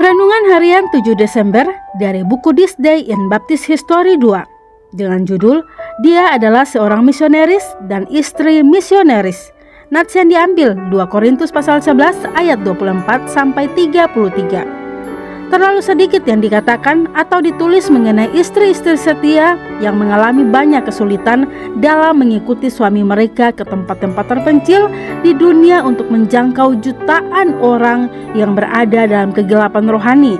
Renungan Harian 7 Desember dari buku This Day in Baptist History 2 dengan judul Dia adalah seorang misionaris dan istri misionaris. Nats yang diambil 2 Korintus pasal 11 ayat 24 sampai 33. Terlalu sedikit yang dikatakan atau ditulis mengenai istri-istri setia yang mengalami banyak kesulitan dalam mengikuti suami mereka ke tempat-tempat terpencil di dunia untuk menjangkau jutaan orang yang berada dalam kegelapan rohani.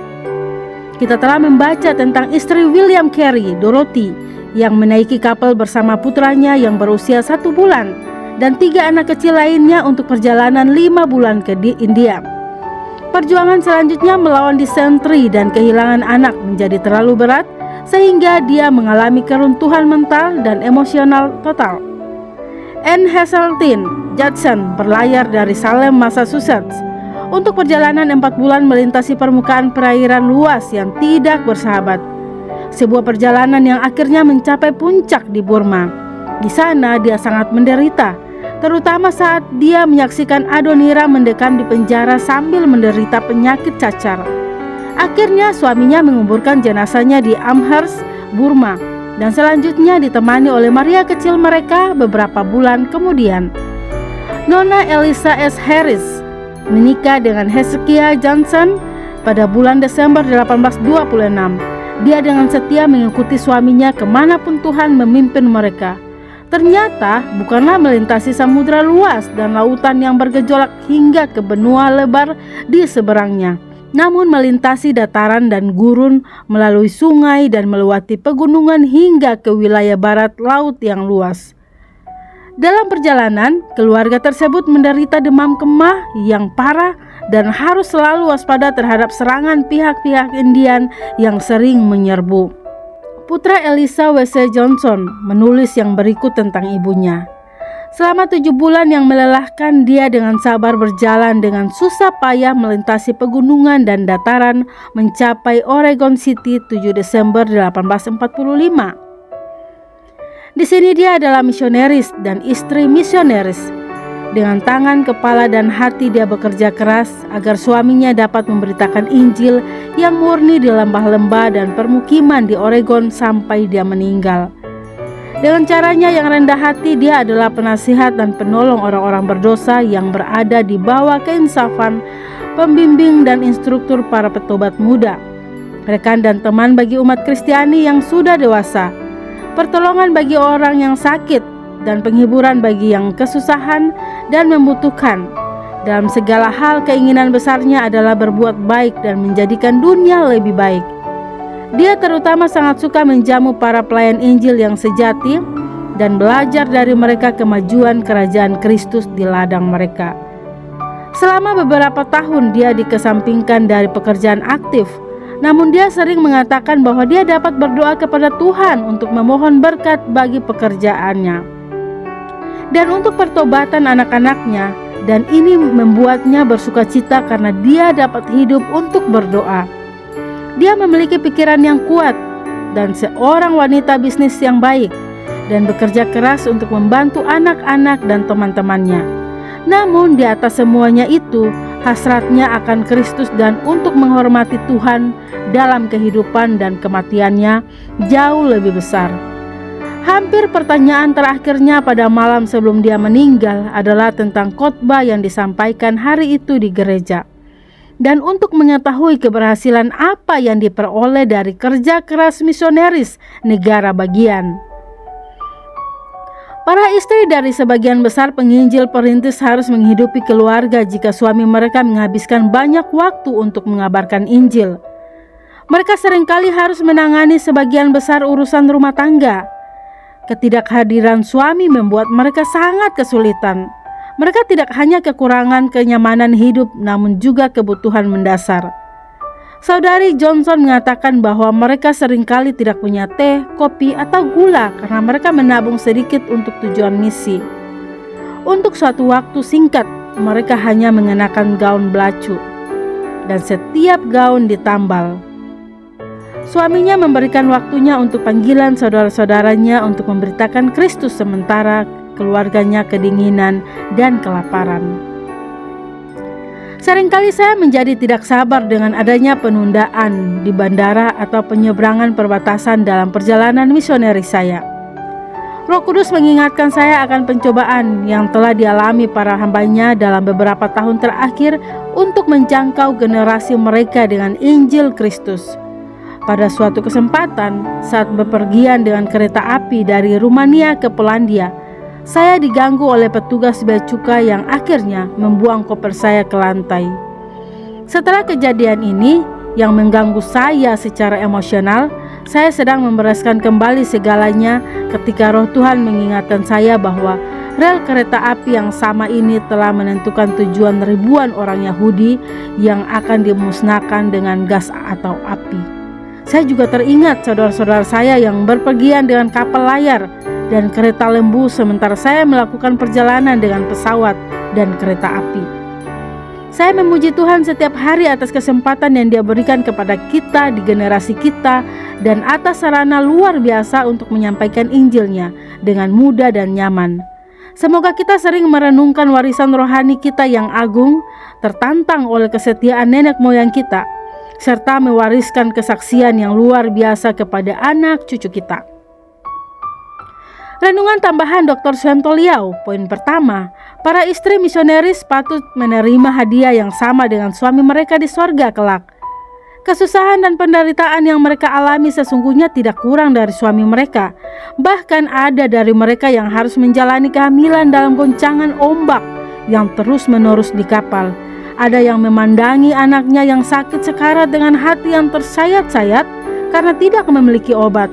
Kita telah membaca tentang istri William Carey, Dorothy, yang menaiki kapal bersama putranya yang berusia 1 bulan dan 3 anak kecil lainnya untuk perjalanan 5 bulan ke India. Perjuangan selanjutnya melawan disentri dan kehilangan anak menjadi terlalu berat sehingga dia mengalami keruntuhan mental dan emosional total. Anne Hazeltine Judson berlayar dari Salem, Massachusetts untuk perjalanan 4 bulan melintasi permukaan perairan luas yang tidak bersahabat. Sebuah perjalanan yang akhirnya mencapai puncak di Burma. Di sana dia sangat menderita, terutama saat dia menyaksikan Adonira mendekam di penjara sambil menderita penyakit cacar. Akhirnya suaminya menguburkan jenazahnya di Amherst, Burma, dan selanjutnya ditemani oleh Maria kecil mereka beberapa bulan kemudian. Nona Eliza S. Harris menikah dengan Hezekiah Johnson pada bulan Desember 1826. Dia dengan setia mengikuti suaminya kemanapun Tuhan memimpin mereka. Ternyata bukanlah melintasi samudra luas dan lautan yang bergejolak hingga ke benua lebar di seberangnya, namun melintasi dataran dan gurun, melalui sungai dan melewati pegunungan hingga ke wilayah barat laut yang luas. Dalam perjalanan, keluarga tersebut menderita demam kemah yang parah dan harus selalu waspada terhadap serangan pihak-pihak Indian yang sering menyerbu. Putra Eliza W.C. Johnson menulis yang berikut tentang ibunya. Selama 7 bulan yang melelahkan, dia dengan sabar berjalan dengan susah payah melintasi pegunungan dan dataran mencapai Oregon City 7 Desember 1845. Di sini dia adalah misionaris dan istri misionaris. Dengan tangan, kepala, dan hati dia bekerja keras agar suaminya dapat memberitakan Injil yang murni di lembah-lembah dan permukiman di Oregon sampai dia meninggal. Dengan caranya yang rendah hati, dia adalah penasihat dan penolong orang-orang berdosa yang berada di bawah keinsafan, pembimbing dan instruktur para petobat muda, rekan dan teman bagi umat Kristiani yang sudah dewasa, pertolongan bagi orang yang sakit, dan penghiburan bagi yang kesusahan dan membutuhkan. Dalam segala hal, keinginan besarnya adalah berbuat baik dan menjadikan dunia lebih baik. Dia terutama sangat suka menjamu para pelayan Injil yang sejati dan belajar dari mereka kemajuan kerajaan Kristus di ladang mereka. Selama beberapa tahun dia dikesampingkan dari pekerjaan aktif, namun dia sering mengatakan bahwa dia dapat berdoa kepada Tuhan untuk memohon berkat bagi pekerjaannya dan untuk pertobatan anak-anaknya, dan ini membuatnya bersukacita karena dia dapat hidup untuk berdoa. Dia memiliki pikiran yang kuat dan seorang wanita bisnis yang baik dan bekerja keras untuk membantu anak-anak dan teman-temannya. Namun di atas semuanya itu, hasratnya akan Kristus dan untuk menghormati Tuhan dalam kehidupan dan kematiannya jauh lebih besar. Hampir pertanyaan terakhirnya pada malam sebelum dia meninggal adalah tentang khotbah yang disampaikan hari itu di gereja, dan untuk mengetahui keberhasilan apa yang diperoleh dari kerja keras misionaris negara bagian. Para istri dari sebagian besar penginjil perintis harus menghidupi keluarga jika suami mereka menghabiskan banyak waktu untuk mengabarkan Injil. Mereka seringkali harus menangani sebagian besar urusan rumah tangga. Ketidakhadiran suami membuat mereka sangat kesulitan. Mereka tidak hanya kekurangan kenyamanan hidup, namun juga kebutuhan mendasar. Saudari Johnson mengatakan bahwa mereka seringkali tidak punya teh, kopi, atau gula karena mereka menabung sedikit untuk tujuan misi. Untuk suatu waktu singkat, mereka hanya mengenakan gaun belacu, dan setiap gaun ditambal. Suaminya memberikan waktunya untuk panggilan saudara-saudaranya untuk memberitakan Kristus sementara keluarganya kedinginan dan kelaparan. Seringkali saya menjadi tidak sabar dengan adanya penundaan di bandara atau penyeberangan perbatasan dalam perjalanan misioneris saya. Roh Kudus mengingatkan saya akan pencobaan yang telah dialami para hambanya dalam beberapa tahun terakhir untuk menjangkau generasi mereka dengan Injil Kristus. Pada suatu kesempatan, saat bepergian dengan kereta api dari Rumania ke Polandia, saya diganggu oleh petugas bea cukai yang akhirnya membuang koper saya ke lantai. Setelah kejadian ini yang mengganggu saya secara emosional, saya sedang membereskan kembali segalanya ketika Roh Tuhan mengingatkan saya bahwa rel kereta api yang sama ini telah menentukan tujuan ribuan orang Yahudi yang akan dimusnahkan dengan gas atau api. Saya juga teringat saudara-saudara saya yang berpergian dengan kapal layar dan kereta lembu, sementara saya melakukan perjalanan dengan pesawat dan kereta api. Saya memuji Tuhan setiap hari atas kesempatan yang Dia berikan kepada kita di generasi kita dan atas sarana luar biasa untuk menyampaikan Injil-Nya dengan mudah dan nyaman. Semoga kita sering merenungkan warisan rohani kita yang agung, tertantang oleh kesetiaan nenek moyang kita, serta mewariskan kesaksian yang luar biasa kepada anak cucu kita. Renungan tambahan Dr. Suyanto-Liau. Poin pertama, para istri misioneris patut menerima hadiah yang sama dengan suami mereka di sorga kelak. Kesusahan dan penderitaan yang mereka alami sesungguhnya tidak kurang dari suami mereka. Bahkan ada dari mereka yang harus menjalani kehamilan dalam goncangan ombak yang terus-menerus di kapal. Ada yang memandangi anaknya yang sakit sekarat dengan hati yang tersayat-sayat karena tidak memiliki obat.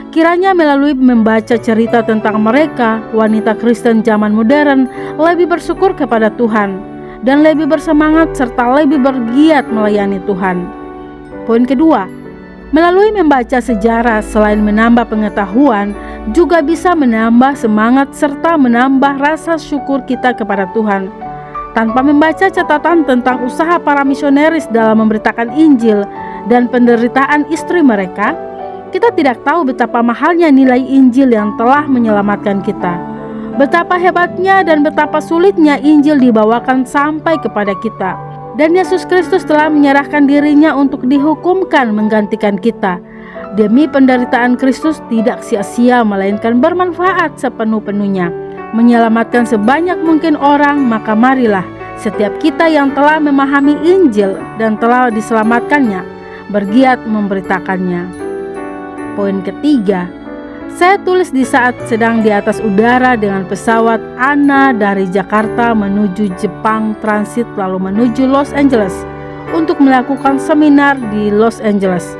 Kiranya melalui membaca cerita tentang mereka, wanita Kristen zaman modern lebih bersyukur kepada Tuhan dan lebih bersemangat serta lebih bergiat melayani Tuhan. Poin kedua, melalui membaca sejarah selain menambah pengetahuan, juga bisa menambah semangat serta menambah rasa syukur kita kepada Tuhan. Tanpa membaca catatan tentang usaha para misioneris dalam memberitakan Injil dan penderitaan istri mereka, kita tidak tahu betapa mahalnya nilai Injil yang telah menyelamatkan kita. Betapa hebatnya dan betapa sulitnya Injil dibawakan sampai kepada kita. Dan Yesus Kristus telah menyerahkan dirinya untuk dihukumkan menggantikan kita. Demi penderitaan Kristus tidak sia-sia melainkan bermanfaat sepenuh-penuhnya, menyelamatkan sebanyak mungkin orang. Maka marilah setiap kita yang telah memahami Injil dan telah diselamatkannya bergiat memberitakannya. Poin ketiga, saya tulis di saat sedang di atas udara dengan pesawat ANA dari Jakarta menuju Jepang transit lalu menuju Los Angeles untuk melakukan seminar di Los Angeles.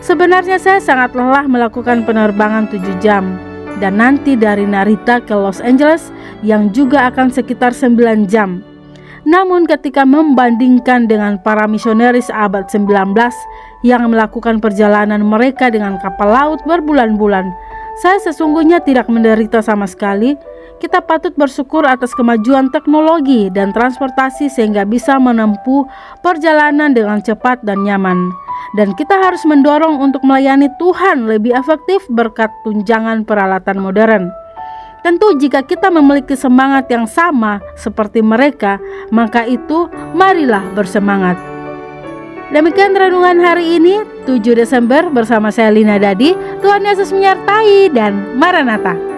Sebenarnya saya sangat lelah melakukan penerbangan 7 jam dan nanti dari Narita ke Los Angeles yang juga akan sekitar 9 jam. Namun ketika membandingkan dengan para misioneris abad 19 yang melakukan perjalanan mereka dengan kapal laut berbulan-bulan, saya sesungguhnya tidak menderita sama sekali. Kita patut bersyukur atas kemajuan teknologi dan transportasi sehingga bisa menempuh perjalanan dengan cepat dan nyaman. Dan kita harus mendorong untuk melayani Tuhan lebih efektif berkat tunjangan peralatan modern. Tentu jika kita memiliki semangat yang sama seperti mereka, maka itu marilah bersemangat. Demikian renungan hari ini, 7 Desember bersama saya Lina Dadi. Tuhan Yesus menyertai dan Maranatha.